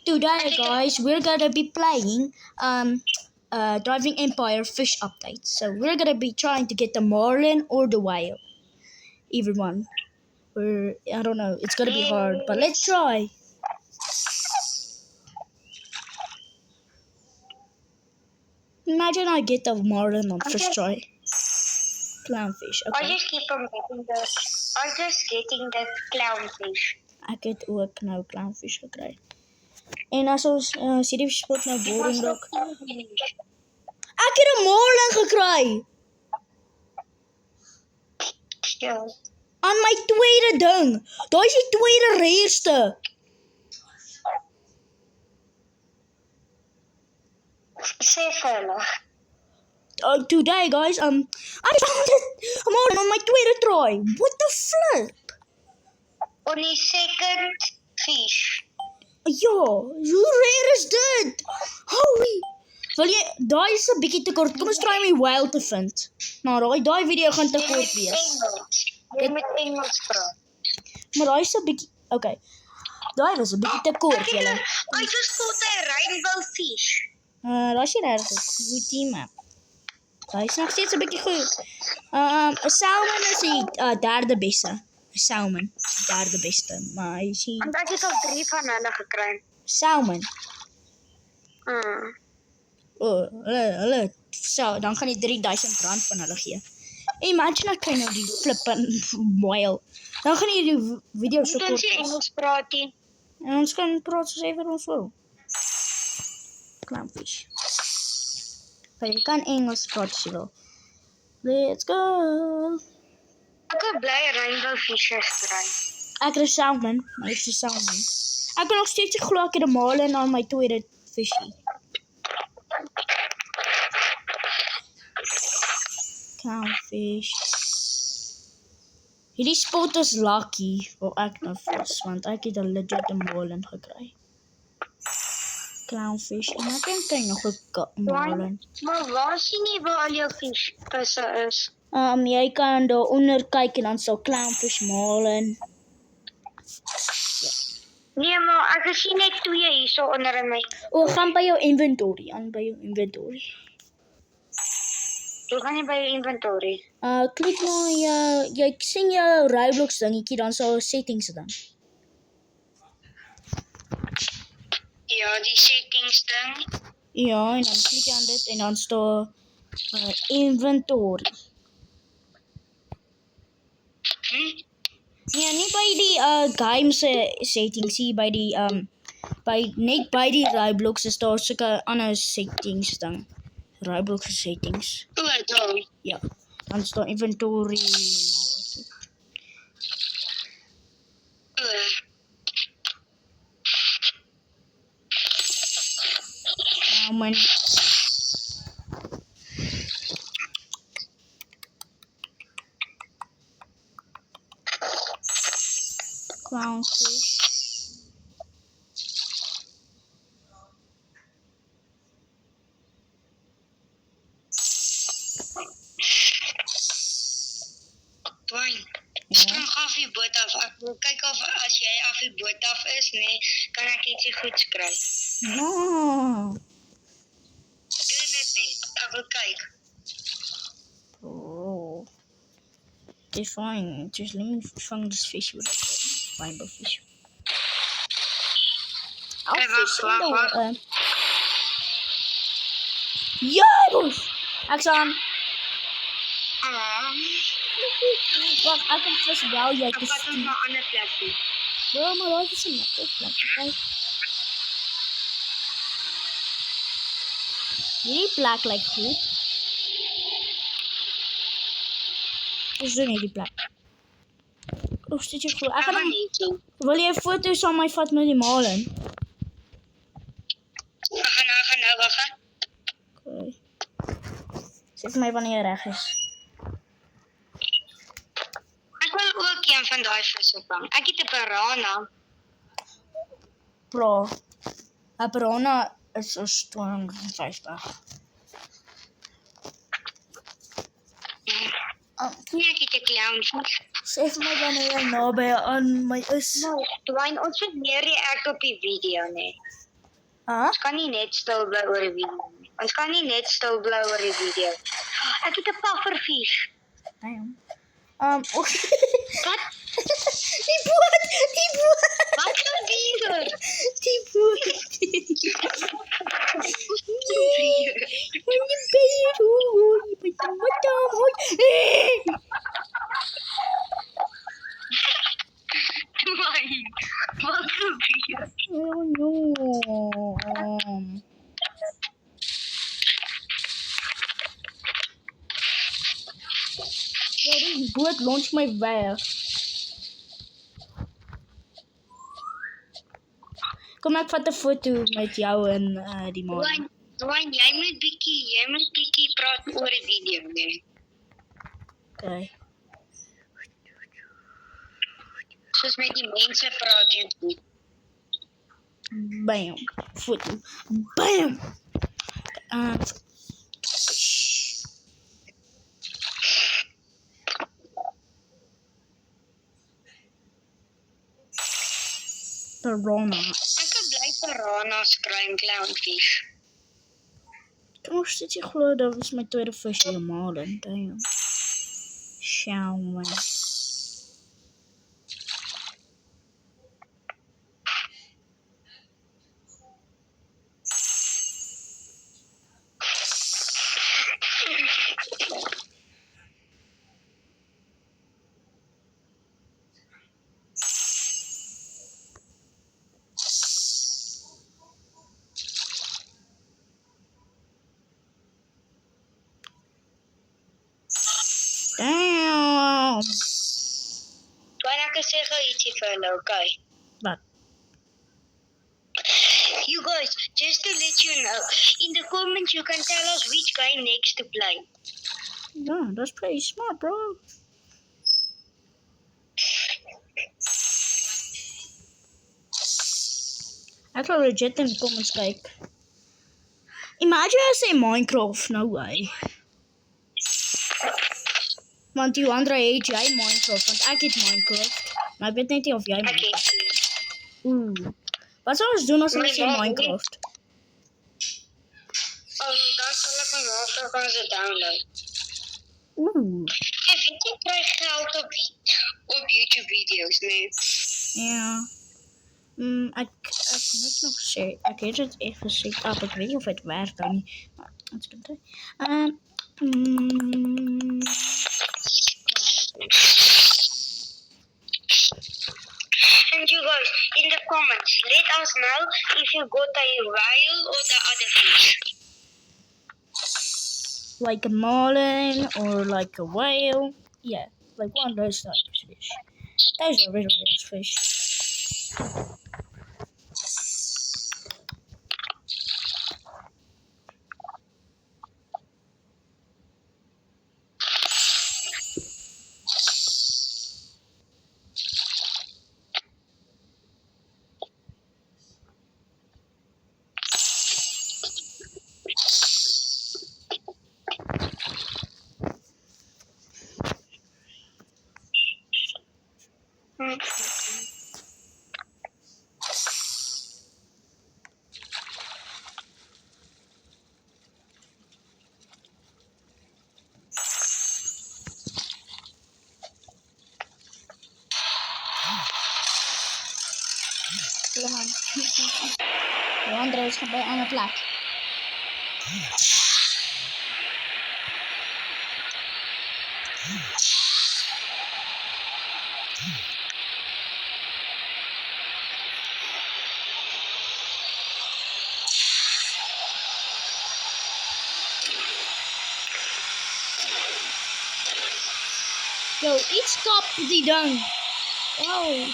Today, guys, we're gonna be playing Driving Empire fish update. So we're gonna be trying to get the marlin or the whale. Either one. I don't know. It's gonna be hard, but let's try. Imagine I get the marlin on first try. Clownfish. I Okay. just keep on getting the clownfish. Ek het ook nou clownfish gekry. En as ons hierdie spot nou boring raak. Ek het 'n marlin gekry. Ja. Aan my tweede ding. Daai is die tweede rareste. Sê vir hulle. Today, guys, I found it. I'm on my tweede try. What the flip? On die second fish. Ja, hoe rare is dit? Holy. Wil jy, daai is 'n bietjie te kort. Kom ons try om die whale te vind. Maar daai video gaan te kort wees. Jy moet Engels praat. Maar daai is 'n bietjie, okay. Daai was 'n bietjie te kort, julle. I just caught a rainbow fish. Daai is nie reg. Goed team map. Daai is nog steeds 'n bietjie goed. 'n salmon is die derde beste. 'n Salmon, derde beste. Maar hy sien Want ek het al 3 van hulle gekry. salmon. Mm. Hulle so, dan gaan die R3000 van hulle gee. Imagine ek kry nou die flippin whale. Dan gaan hierdie video so Kan kort jy wees. Engels praat nie? En ons kan praat soos ever ons wil. Clownfish. Maar jy kan Engels praat as jy wil. Let's go. Ek wil bly rainbow fishes kry. Ek het 'n salmon, maar ek is 'n salmon. Ek kan nog steeds nie glo ek het 'n marlin aan my tweede visie. Clownfish. Hierdie spot is lucky waar ek nou vis, want ek het 'n legit marlin gekry. Clownfish en ek dink hy nog 'n marlin. Maar waar sien jy waar al jou visse is? Jy kan daar onder kyk en dan sal clownfish marlin. Nee, maar ek sien net 2 hierso onder in my. Gaan by jou inventory, aan by jou inventory. Hoe gaan jy by jou inventory? Klik nou jy sien jou Roblox dingetjie, dan sal settings dan. Ja, die settings ding. Ja, en dan klik jy aan dit en dan staan inventory. Ja, nie by die game se settings hier by die net by die Roblox is daar sulke ander settings dan. Roblox settings. Daar. Ja. Dan staan inventory en alles. Man. Clownfish. Dwayne, spring af die boot af. Ek wil kyk of as jy af die boot af is, nee, kan ek ietsie goeds kry. Ja. Doen dit net. Ek wil kyk. Oh. It's fine. Just let me find this fish with a rainbow fish. Hey, wacht. Ja, boys. Ek staan. Wag, ek kan vis wel jy Ek vat ons na 'n ander plek toe. Ja, maar daai is 'n lekker plek. Okay. Hierdie plek lyk goed. Ons doen hierdie plek. Of sit jy glo? Ek gaan wil jy foto's aan my vat met die marlin? Ek gaan nou wag. Okay. Sê vir my wanneer jy reg is. Ek wil ook een van daai visse vang. Ek het 'n piranha. Bro. 'n Piranha is ons 250. Nee, ek het 'n clownfish. Sê vir my wanneer jy naby aan my is. Nou, Dwayne, ons moet meer react op die video, nee. Ons kan nie net stil bly oor die video nie. Ons kan nie net stil bly oor die video. Ek het 'n pufferfish. Damn. Wat? Die boot! Wat gebeur? Die boot! Wat gebeur? Oh no. Ja, die boot launch my weg. Kom ek vat 'n foto met jou en die man. Dwayne, jy moet bietjie praat oor die video, nee. Okay. Soos met die mense praat en goed. Bam. Foto. Bam. Piranha. Ek kan bly piranhas kry en clownfish. Ek kan nog steeds nie glo dat was my tweede vis helemaal in. Damn. Sjou man. Damn. Dwayne, ek sê gou ietsie vir hulle, okay? Wat? You guys, just to let you know, in the comments you can tell us which game next to play. Yeah, that's pretty smart, bro. Ek sal legit in die comments kyk. Imagine I say Minecraft, no way. Want die Andre het jy Minecraft, want ek het Minecraft. Maar ek weet net nie of jy Ek Minecraft. het Ooh. Wat sal ons doen as ons sê Maar- Minecraft? dan sal ek hom afvra kan se download. Ooh. Jy weet jy kry geld op YouTube video's, nee. Ja. Ek moet nog sê, ek het dit echt gesê, ek weet nie of het werkt dan nie. Maar, wat is dit? And you guys, in the comments, let us know if you got a whale or the other fish. Like a marlin or like a whale. Yeah, like one of those types of fish. Those are really nice fish. De andere is bij aan het plek. Yo, iets kap die dan. Wow.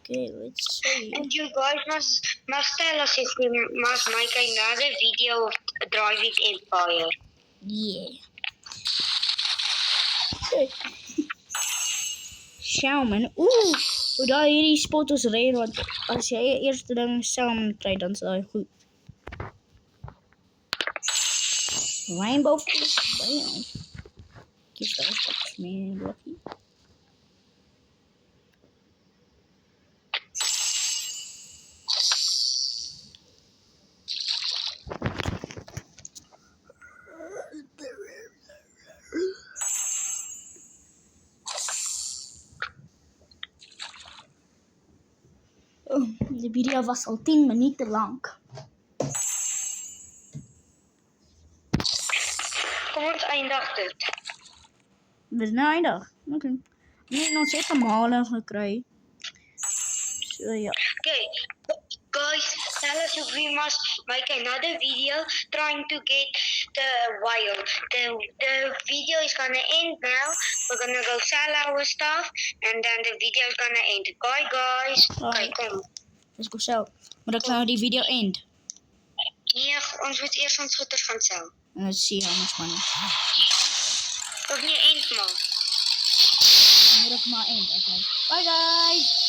Okay, let's see. And you guys must tell us if we must make another video of Driving Empire. Yeah. salmon. Oeh, daar hierdie spot ons red, want as jy eerste ding salmon kry, dan sal hy goed. Rainbow fish, damn. Kies daar is meer blokkie. Oh, die video was al 10 minuten lang. Kom ons eindig dit. Dis nou eindig. Okay. Ons het 'n male gekry. So ja. Okay, guys, tell us if we must make another video trying to get the whale. The video is gonna end now. We're gonna go sell our stuff and then the video is gonna end. Bye guys. Okay, kom. Let's go sell. Maar dan gaan we die video end. Nee, ons moet eers ons goeders gaan sell. Let's see how much money. Of nie end maar. Moet ik maar end, okay. Bye guys!